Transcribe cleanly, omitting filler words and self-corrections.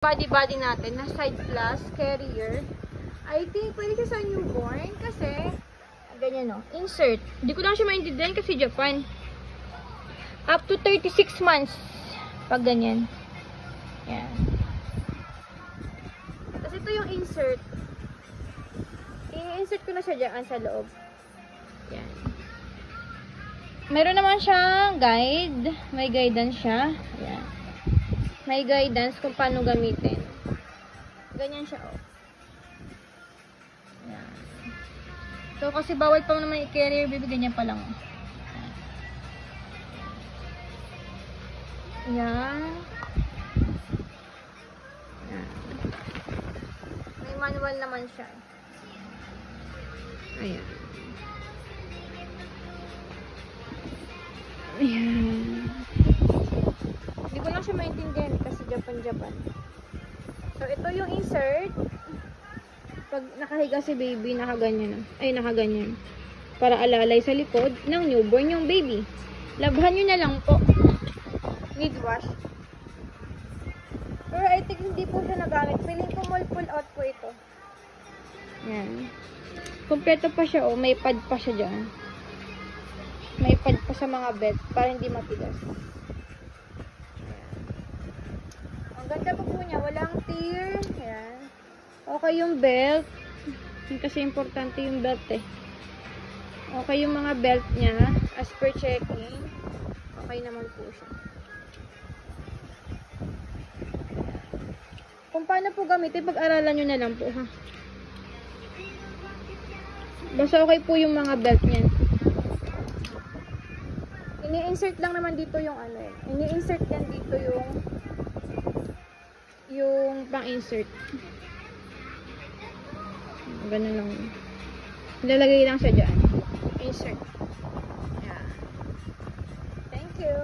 Body natin na side plus carrier. I think pwede siya sa newborn kasi ganyan no, insert. Hindi ko lang siya maintindihan kasi Japan. Up to 36 months pag ganyan. Yan. Tapos ito yung insert. I-insert ko na siya dyan sa loob. Yan. Meron naman siyang guide. May guidance siya. Yan. May guidance kung paano gamitin. Ganyan siya, oh. Yan. So, kasi bawal pa naman i-carrier baby, ganyan pa lang, oh. Yan. Yan. May manual naman siya. Ayan. Ayan. Hindi ko lang siya maintindihan kasi Japan. So, ito yung insert. Pag nakahiga si baby, nakaganyan. Ay, nakaganyan. Para alalay sa likod ng newborn yung baby. Labhan nyo na lang po. Need wash. Pero I think hindi po siya nagamit. Feeling ko pull out po ito. Yan. Kompleto pa siya, oh. May pad pa siya dyan. May pad pa sa mga belt para hindi matigas. Ganda po niya, walang tear. Ayan. Okay yung belt. Kasi importante yung belt eh. Okay yung mga belt niya. As per checking. Okay naman po siya. Kung paano po gamitin, pag-aralan nyo na lang po ha. Basta okay po yung mga belt niya. Ini-insert lang naman dito yung ano eh. Ini-insert yan dito yung pang-insert. Ganun lang. Ilalagay lang siya dyan. Insert. Yeah. Thank you.